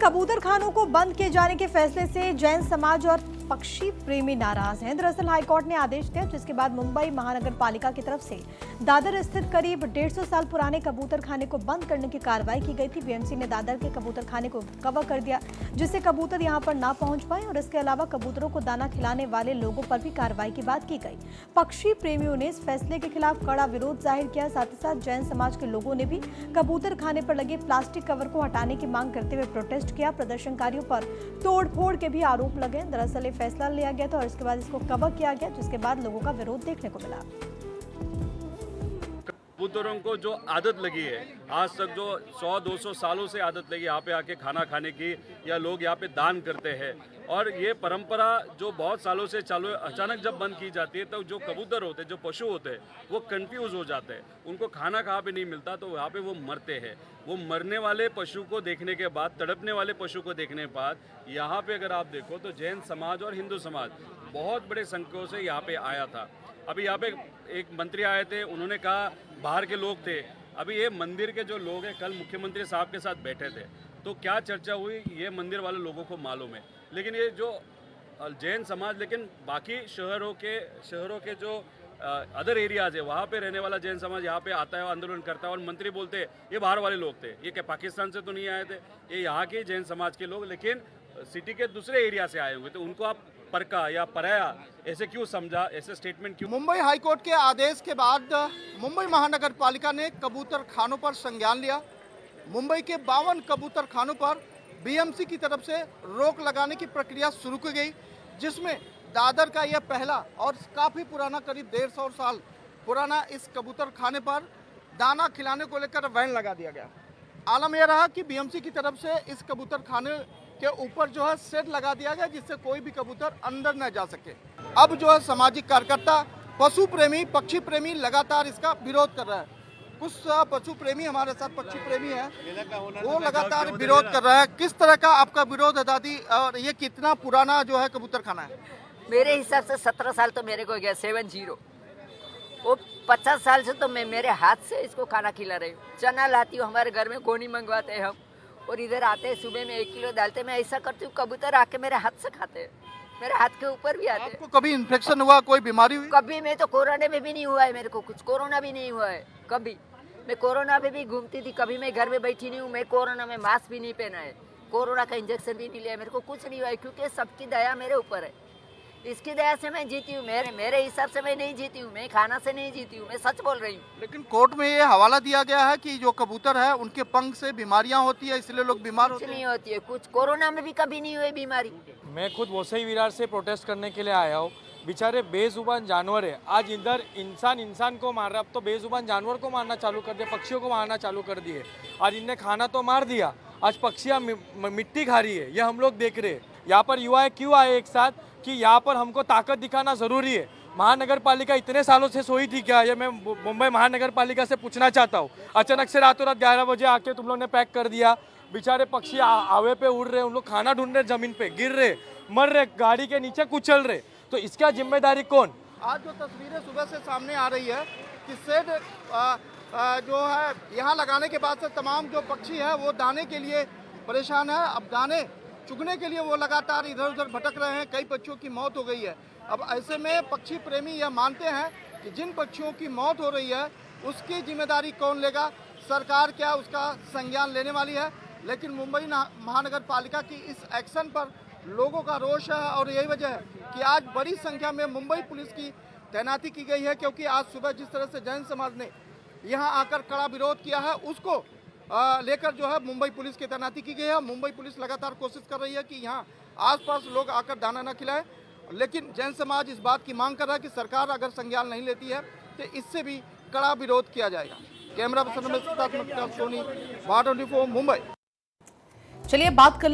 कबूतर खानों को बंद किए जाने के फैसले से जैन समाज और पक्षी प्रेमी नाराज हैं। दरअसल हाईकोर्ट ने आदेश दिया, जिसके बाद मुंबई महानगर पालिका की तरफ से दादर स्थित करीब 150 साल पुराने कबूतर खाने को बंद करने की कार्रवाई की गई थी। बीएमसी ने दादर के कबूतर खाने को कवर कर दिया, जिससे कबूतर यहां पर ना पहुंच पाए और इसके अलावा कबूतरों को दाना खिलाने वाले लोगों पर भी कार्रवाई की बात की गई। पक्षी प्रेमियों ने इस फैसले के खिलाफ कड़ा विरोध जाहिर किया। साथ ही साथ जैन समाज के लोगों ने भी कबूतर खाने पर लगे प्लास्टिक कवर को हटाने की मांग करते हुए प्रोटेस्ट किया। प्रदर्शनकारियों पर तोड़फोड़ के भी आरोप लगे। दरअसल ये फैसला लिया गया था और इसके बाद इसको कवर किया गया, जिसके बाद लोगों का विरोध देखने को मिला। कबूतरों को जो आदत लगी है, आज तक जो 100-200 सालों से आदत लगी यहाँ पे आके खाना खाने की, या लोग यहाँ पे दान करते हैं, और ये परंपरा जो बहुत सालों से चालू है, अचानक जब बंद की जाती है तो जो कबूतर होते हैं, जो पशु होते हैं, वो कंफ्यूज हो जाते हैं। उनको खाना कहाँ पे नहीं मिलता तो वहाँ पे वो मरते हैं। वो मरने वाले पशु को देखने के बाद, तड़पने वाले पशु को देखने के बाद, यहाँ पे अगर आप देखो तो जैन समाज और हिंदू समाज बहुत बड़े संख्या से यहाँ पे आया था। अभी यहाँ पे एक मंत्री आए थे, उन्होंने कहा बाहर के लोग थे। अभी ये मंदिर के जो लोग हैं, कल मुख्यमंत्री साहब के साथ बैठे थे, तो क्या चर्चा हुई ये मंदिर वाले लोगों को मालूम है। लेकिन ये जो जैन समाज, लेकिन बाकी शहरों के जो अदर एरियाज है, वहाँ पे रहने वाला जैन समाज यहाँ पे आता है और आंदोलन करता है, और मंत्री बोलते हैं ये बाहर वाले लोग थे, ये क्या पाकिस्तान से तो नहीं आए थे, ये यहाँ के जैन समाज के लोग, लेकिन सिटी के दूसरे एरिया से आए होंगे, तो उनको आप परका या पराया ऐसे क्यों समझा, ऐसे स्टेटमेंट क्यों? मुंबई हाईकोर्ट के आदेश के बाद मुंबई महानगर पालिका ने कबूतर खानों पर संज्ञान लिया। मुंबई के 52 कबूतर खानों पर बीएमसी की तरफ से रोक लगाने की प्रक्रिया शुरू की गई, जिसमें दादर का यह पहला और काफ़ी पुराना, करीब 150 साल पुराना इस कबूतर खाने पर दाना खिलाने को लेकर बैन लगा दिया गया। आलम यह रहा कि बीएमसी की तरफ से इस कबूतर खाने के ऊपर जो है शेड लगा दिया गया, जिससे कोई भी कबूतर अंदर न जा सके। अब जो है सामाजिक कार्यकर्ता, पशु प्रेमी, पक्षी प्रेमी लगातार इसका विरोध कर रहा है। कुछ पशु प्रेमी हमारे साथ पक्षी प्रेमी है, वो लगातार विरोध कर रहा है। किस तरह का आपका विरोध है दादी, और ये कितना पुराना जो है कबूतर खाना है? मेरे हिसाब से 17 साल तो मेरे को गया, 70। वो 50 साल से तो मैं मेरे हाथ से इसको खाना खिला रही हूँ। चना लाती हूँ, हमारे घर में गोनी मंगवाते हैं हम, और इधर आते हैं सुबह में 1 किलो डालते। मैं ऐसा करती हूँ, कबूतर आके मेरे हाथ से खाते हैं, मेरे हाथ के ऊपर भी आते हैं। आपको कभी इन्फेक्शन हुआ, कोई बीमारी हुई? कभी मैं तो कोरोना में भी नहीं हुआ है, मेरे को कुछ कोरोना भी नहीं हुआ है कभी। मैं कोरोना में भी घूमती थी, कभी मैं घर में बैठी नहीं हूँ। मैं कोरोना में मास्क भी नहीं पहना है, कोरोना का इंजेक्शन भी नहीं लिया, मेरे को कुछ नहीं हुआ है, क्योंकि सबकी दया मेरे ऊपर है। इसकी दया से मैं जीती हूँ। मेरे हिसाब से मैं नहीं जीती हूँ, मैं खाना से नहीं जीती हूँ, मैं सच बोल रही हूँ। लेकिन कोर्ट में ये हवाला दिया गया है कि जो कबूतर है उनके पंख से बीमारियां होती है, इसलिए लोग बीमार होते हैं। नहीं होती है कुछ, कोरोना में भी कभी नहीं हुई बीमारी। मैं खुद वसई विरार से प्रोटेस्ट करने के लिए आया हूँ। बेचारे बेजुबान जानवर है, आज इधर इंसान को मार रहा है, अब तो बेजुबान जानवर को मारना चालू कर दिया, पक्षियों को मारना चालू कर दिए। आज इनने खाना तो मार दिया, आज पक्षियाँ मिट्टी खा रही है, ये हम लोग देख रहे हैं। यहाँ पर युवा क्यों आए एक साथ कि यहाँ पर हमको ताकत दिखाना ज़रूरी है। महानगर पालिका इतने सालों से सोई थी क्या? ये मैं मुंबई महानगर पालिका से पूछना चाहता हूँ। अचानक से रातों रात 11 बजे आके तुम लोग ने पैक कर दिया। बेचारे पक्षी हवे पे उड़ रहे, उन लोग खाना ढूंढ रहे, जमीन पे गिर रहे, मर रहे, गाड़ी के नीचे कुचल रहे, तो इसका जिम्मेदारी कौन? आज जो तस्वीरें सुबह से सामने आ रही है कि शेड जो है यहाँ लगाने के बाद से तमाम जो पक्षी है वो दाने के लिए परेशान है। अब दाने चुगने के लिए वो लगातार इधर उधर भटक रहे हैं। कई पक्षियों की मौत हो गई है। अब ऐसे में पक्षी प्रेमी यह मानते हैं कि जिन पक्षियों की मौत हो रही है उसकी जिम्मेदारी कौन लेगा, सरकार क्या उसका संज्ञान लेने वाली है। लेकिन मुंबई महानगर पालिका की इस एक्शन पर लोगों का रोष है, और यही वजह है कि आज बड़ी संख्या में मुंबई पुलिस की तैनाती की गई है, क्योंकि आज सुबह जिस तरह से जैन समाज ने यहाँ आकर कड़ा विरोध किया है, उसको लेकर जो है मुंबई पुलिस की तैनाती की गई है। मुंबई पुलिस लगातार कोशिश कर रही है कि यहाँ आसपास लोग आकर दाना न खिलाएं, लेकिन जैन समाज इस बात की मांग कर रहा है कि सरकार अगर संज्ञान नहीं लेती है तो इससे भी कड़ा विरोध किया जाएगा। कैमरा पर्सन सोनी, वाट 24 मुंबई। चलिए बात कर